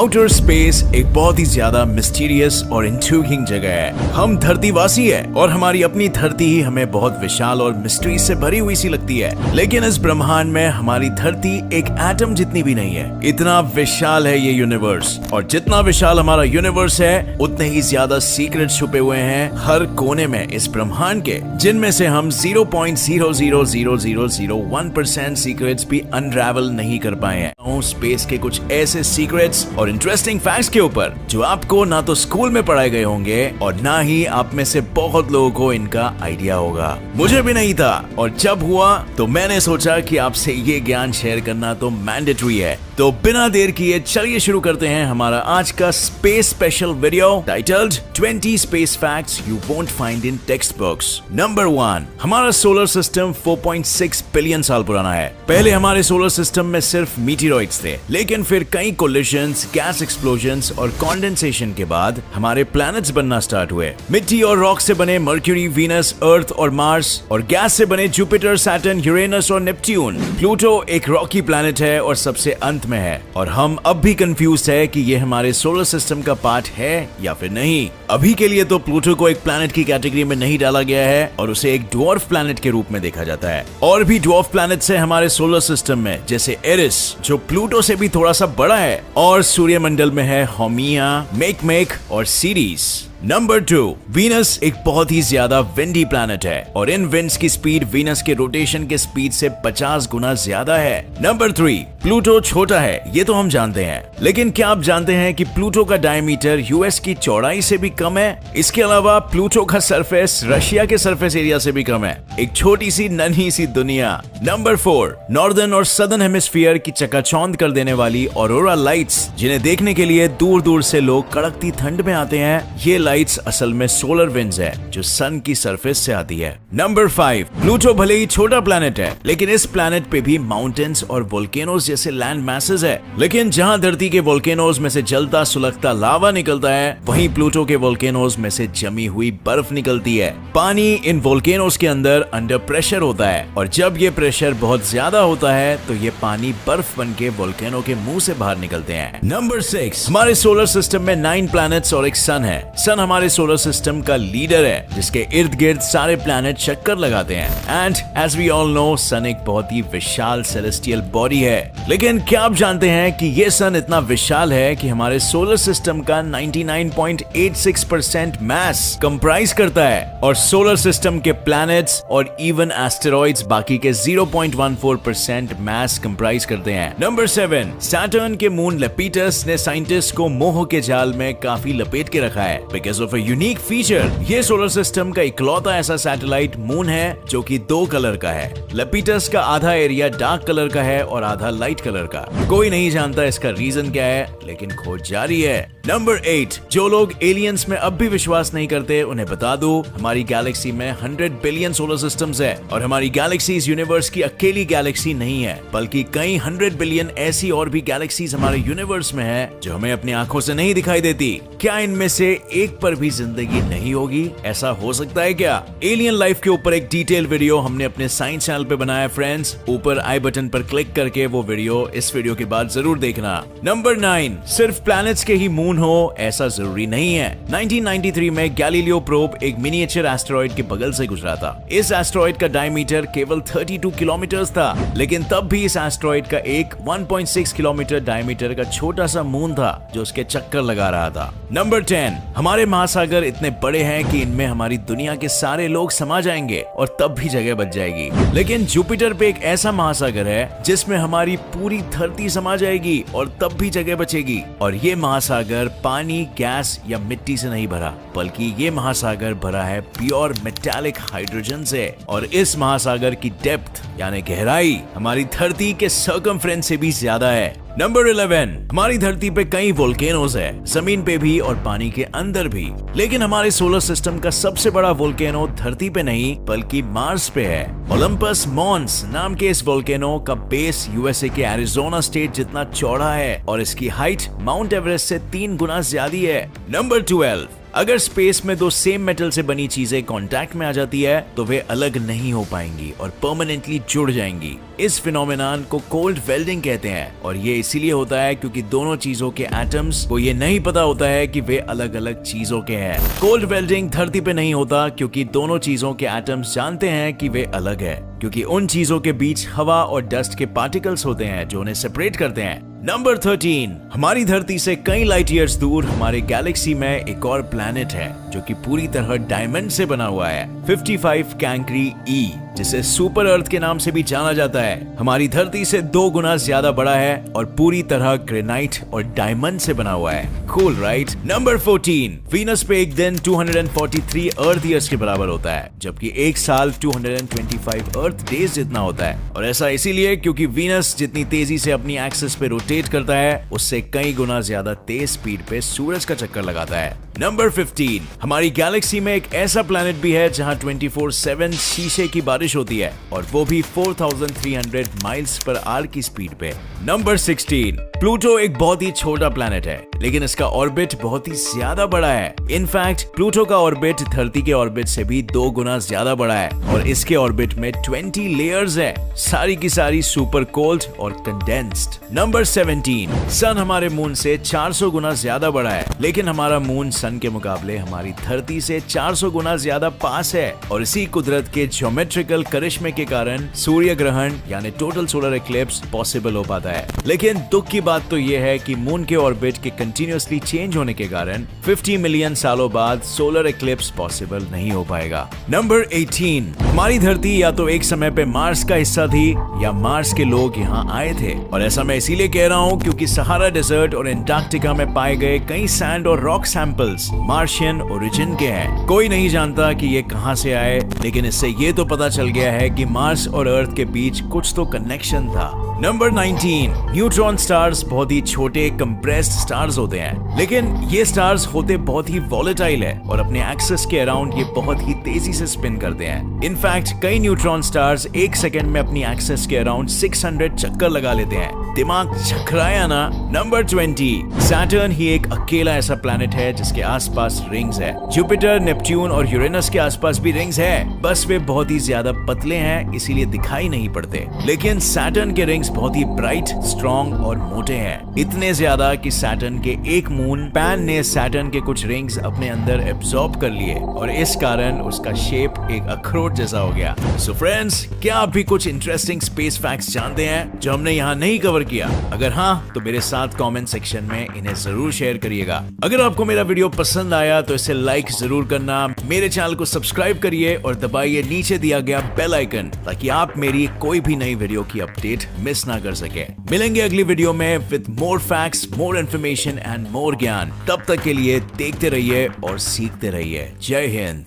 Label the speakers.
Speaker 1: Outer space एक बहुत ही ज्यादा मिस्टीरियस और इंट्रिगिंग जगह है। हम धरतीवासी है और हमारी अपनी धरती ही हमें बहुत विशाल और मिस्ट्री से भरी हुई सी लगती है, लेकिन इस ब्रह्मांड में हमारी धरती एक एटम जितनी भी नहीं है। इतना विशाल है ये यूनिवर्स, और जितना विशाल हमारा यूनिवर्स है उतने ही ज्यादा सीक्रेट छुपे हुए हैं हर कोने में इस ब्रह्मांड के, जिनमें से हम 0.00001% सीक्रेट्स भी अनरावल नहीं कर पाए हैं। स्पेस के कुछ ऐसे सीक्रेट्स और इंटरेस्टिंग फैक्ट्स के ऊपर जो आपको ना तो स्कूल में पढ़ाए गए होंगे और ना ही आप में से बहुत लोगों को इनका आइडिया होगा। मुझे भी नहीं था, और जब हुआ तो मैंने सोचा कि आपसे ये ज्ञान शेयर करना तो मैंडेटरी है। तो बिना देर किए चलिए शुरू करते हैं हमारा आज का space special video titled 20 space facts you won't find in text books. Number 1, हमारा सोलर सिस्टम 4.6 बिलियन साल पुराना है। पहले हमारे सोलर सिस्टम में सिर्फ मीटियोराइड्स थे, लेकिन फिर कई कोलिशंस, गैस एक्सप्लोजन्स और कंडेंसेशन के बाद हमारे प्लैनेट्स बनना स्टार्ट हुए। मिट्टी और रॉक से बने मर्क्यूरी, वीनस, अर्थ और मार्स, और गैस से बने जुपिटर, सैटर्न, यूरेनस और नेपट्यून। प्लूटो एक रॉकी प्लैनेट है और सबसे अंत में है, और हम अब भी कंफ्यूज है कि ये हमारे सोलर सिस्टम का पार्ट है या फिर नहीं। अभी के लिए तो प्लूटो को एक प्लैनेट की कैटेगरी में नहीं डाला गया है और उसे एक ड्वार्फ प्लैनेट के रूप में देखा जाता है। और भी ड्वार्फ प्लैनेट्स है हमारे सोलर सिस्टम में, जैसे एरिस जो प्लूटो से भी थोड़ा सा बड़ा है, और सूर्यमंडल में है होमिया, मेकमेक और सीरीज। नंबर 2, वीनस एक बहुत ही ज्यादा विंडी प्लैनेट है, और इन विंड्स की स्पीड वीनस के रोटेशन के स्पीड से 50 गुना ज्यादा है। नंबर 3, प्लूटो छोटा है, ये तो हम जानते हैं, लेकिन क्या आप जानते हैं कि प्लूटो का डायमीटर यूएस की चौड़ाई से भी कम है? इसके अलावा प्लूटो का सरफेस रशिया के सरफेस एरिया से भी कम है। एक छोटी सी नन्ही सी दुनिया। नंबर 4, नॉर्दर्न और सदर्न हेमिस्फीयर की चकाचौंध कर देने वाली ऑरोरा लाइट्स, जिन्हें देखने के लिए दूर दूर से लोग कड़कती ठंड में आते हैं। ये लाइट्स असल में सोलर विंड्स है जो सन की सरफेस से आती है। नंबर 5, प्लूटो भले ही छोटा प्लैनेट है, लेकिन इस प्लैनेट पे भी माउंटेन्स और वोल्केनोज जैसे लैंड मैसेज है। लेकिन जहां धरती के वोल्केनोज में से जलता सुलगता लावा निकलता है, वहीं प्लूटो के वोल्केनोज में से जमी हुई बर्फ निकलती है। पानी इन वोल्केनोज के अंदर अंडर प्रेशर होता है, और जब ये प्रेशर बहुत ज्यादा होता है तो ये पानी बर्फ बन के वोल्केनो के मुंह से बाहर निकलते हैं। नंबर 6, हमारे सोलर सिस्टम में 9 प्लैनेट्स और एक सन है। सन हमारे सोलर सिस्टम का लीडर है, जिसके इर्द गिर्द सारे प्लैनेट चक्कर लगाते हैं। And as we all know, sun एक बहुत ही विशाल सेलेस्टियल बॉडी है। लेकिन क्या आप जानते हैं कि ये सन इतना विशाल है कि हमारे सोलर सिस्टम का 99.86% मास कंप्राइज करता है, और सोलर सिस्टम के प्लैनेट्स और इवन एस्टेरॉइड्स बाकी के 0.14% मास कंप्राइज करते हैं। नंबर 7, सैटर्न के मून लेपिटस ने साइंटिस्ट को मोह के जाल में काफी लपेट के रखा है। Because of a unique feature, ये सोलर सिस्टम का इकलौता ऐसा सैटेलाइट मून है जो कि 2 कलर का है। लेपिटस का आधा एरिया डार्क कलर का है और आधा लाइट कलर का। कोई नहीं जानता इसका रीजन क्या है, लेकिन खोज जारी है। नंबर 8, जो लोग एलियंस में अब भी विश्वास नहीं करते उन्हें बता दूं, हमारी गैलेक्सी में 100 बिलियन सोलर सिस्टम्स है, और हमारी गैलेक्सी इस यूनिवर्स की अकेली गैलेक्सी नहीं है, बल्कि कई 100 बिलियन ऐसी और भी गैलेक्सीज हमारे यूनिवर्स में है जो हमें अपनी आंखों से नहीं दिखाई देती। क्या इनमें से एक पर भी जिंदगी नहीं होगी? ऐसा हो सकता है क्या? एलियन लाइफ के ऊपर एक डिटेल वीडियो हमने अपने साइंस चैनल पे बनाया फ्रेंड्स। ऊपर आई बटन पर क्लिक करके वो वीडियो इस वीडियो के बाद जरूर देखना। नंबर 9, सिर्फ प्लैनेट्स के ही मून हो ऐसा जरूरी नहीं है। 1993 में गैलीलियो प्रोब एक मिनिएचर एस्टेरॉइड के बगल से गुजरा था। इस एस्टेरॉइड का डायमीटर केवल 32 किलोमीटर था, लेकिन तब भी इस एस्टेरॉइड का एक 1.6 किलोमीटर डायमीटर का छोटा सा मून था जो उसके चक्कर लगा रहा था। नंबर 10, हमारे महासागर इतने बड़े हैं कि इनमें हमारी दुनिया के सारे लोग समा जाएंगे और तब भी जगह बच जाएगी। लेकिन जुपिटर पे एक ऐसा महासागर है जिसमें हमारी पूरी धरती समा जाएगी और तब भी जगह बचेगी। और ये महासागर पानी, गैस या मिट्टी से नहीं भरा, बल्कि ये महासागर भरा है प्योर मेटालिक हाइड्रोजन से। और इस महासागर की डेप्थ यानी गहराई हमारी धरती के सर्कमफ्रेंस से भी ज्यादा है। नंबर 11, हमारी धरती पे कई वोल्केनोज है, जमीन पे भी और पानी के अंदर भी। लेकिन हमारे सोलर सिस्टम का सबसे बड़ा वोल्केनो धरती पे नहीं बल्कि मार्स पे है। ओलंपस मॉन्स नाम के इस वोल्केनो का बेस यूएसए के एरिजोना स्टेट जितना चौड़ा है और इसकी हाइट माउंट एवरेस्ट से 3 गुना ज्यादा है। नंबर 12, अगर स्पेस में दो सेम मेटल से बनी चीजें कांटेक्ट में आ जाती है तो वे अलग नहीं हो पाएंगी और परमानेंटली जुड़ जाएंगी। इस फिनोमेनन को कोल्ड वेल्डिंग कहते हैं और ये इसीलिए होता है क्योंकि दोनों चीजों के एटम्स को ये नहीं पता होता है कि वे अलग अलग चीजों के हैं। कोल्ड वेल्डिंग धरती पे नहीं होता क्योंकि दोनों चीजों के एटम्स जानते हैं कि वे अलग है, क्योंकि उन चीजों के बीच हवा और डस्ट के पार्टिकल्स होते हैं जो उन्हें सेपरेट करते हैं। नंबर 13, हमारी धरती से कई लाइट ईयर्स दूर हमारे गैलेक्सी में एक और प्लैनेट है जो कि पूरी तरह डायमंड से बना हुआ है, 55 कैंक्री ई, जिसे सुपर अर्थ के नाम से भी जाना जाता है। हमारी धरती से 2 गुना ज्यादा बड़ा है और पूरी तरह ग्रेनाइट और डायमंड से बना हुआ है। Cool right? नंबर 14, वीनस पे एक दिन 243 अर्थ ईयर्स के बराबर होता है, जबकि एक साल 225 अर्थ डेज जितना होता है। और ऐसा इसीलिए क्योंकि वीनस जितनी तेजी से अपनी एक्सिस पे रोटेट करता है उससे कई गुना ज्यादा तेज स्पीड पे सूरज का चक्कर लगाता है। नंबर 15, हमारी गैलेक्सी में एक ऐसा प्लैनेट भी है जहां 24/7 शीशे की बारिश होती है और वो भी 4300 माइल्स पर आवर की स्पीड पे। नंबर 16, प्लूटो एक बहुत ही छोटा प्लैनेट है लेकिन इसका ऑर्बिट बहुत ही ज्यादा बड़ा है। इनफैक्ट प्लूटो का ऑर्बिट धरती के ऑर्बिट से भी 2 गुना ज्यादा बड़ा है और इसके ऑर्बिट में 20 लेयर्स है, सारी की सारी सुपर कोल्ड और कंडेंस्ड। नंबर 17, सन हमारे मून से 400 गुना ज्यादा बड़ा है लेकिन हमारा मून सन के मुकाबले हमारी धरती से 400 गुना ज्यादा पास है और इसी कुदरत के ज्योमेट्रिकल करिश्मे के कारण सूर्य ग्रहण यानी टोटल सोलर इक्लिप्स पॉसिबल हो पाता है। लेकिन दुख की बात तो यह है कि मून के ऑर्बिट के कंटिन्यूअसली चेंज होने के कारण 50 मिलियन सालों बाद सोलर इक्लिप्स पॉसिबल नहीं हो पाएगा। नंबर 18, हमारी धरती या तो एक समय पे मार्स का हिस्सा थी या मार्स के लोग यहाँ आए थे, और ऐसा मैं इसीलिए कह रहा हूँ क्योंकि सहारा डेजर्ट और एंटार्क्टिका में पाए गए कई सैंड और रॉक सैंपल्स मार्शियन ओरिजिन के हैं। कोई नहीं जानता कि ये कहां से आए, लेकिन इससे ये तो पता चल गया है कि मार्स और अर्थ के बीच कुछ तो कनेक्शन था। नंबर 19, न्यूट्रॉन स्टार्स बहुत ही छोटे कंप्रेस्ड स्टार्स होते हैं, लेकिन ये स्टार्स होते बहुत ही वॉलेटाइल है और अपने एक्सिस के अराउंड ये बहुत ही तेजी से स्पिन करते हैं। इनफैक्ट कई न्यूट्रॉन स्टार्स 1 सेकंड में अपनी एक्सिस के अराउंड 600 चक्कर लगा लेते हैं। दिमाग चकराया ना? नंबर 20, सैटर्न ही एक अकेला ऐसा प्लैनेट है जिसके आसपास रिंग्स है। जुपिटर, नेपट्यून और यूरेनस के आसपास भी रिंग्स है, बस वे बहुत ही ज्यादा पतले हैं इसीलिए दिखाई नहीं पड़ते। लेकिन सैटर्न के रिंग्स बहुत ही ब्राइट, स्ट्रॉन्ग और मोटे हैं, इतने ज्यादा कि सैटर्न के एक मून पैन ने सैटर्न के कुछ रिंग्स अपने अंदर एब्सॉर्ब कर लिए और इस कारण उसका शेप एक अखरोट जैसा हो गया। सो फ्रेंड्स, क्या आप भी कुछ इंटरेस्टिंग स्पेस फैक्ट्स जानते हैं जो हमने यहाँ नहीं कवर किया? अगर हाँ तो मेरे साथ कमेंट सेक्शन में इन्हें जरूर शेयर करिएगा। अगर आपको मेरा वीडियो पसंद आया तो इसे लाइक जरूर करना, मेरे चैनल को सब्सक्राइब करिए और दबाइए नीचे दिया गया बेल आइकन ताकि आप मेरी कोई भी नई वीडियो की अपडेट मिस ना कर सके। मिलेंगे अगली वीडियो में with more facts, more information and more ज्ञान। तब तक के लिए देखते रहिए और सीखते रहिए। जय हिंद।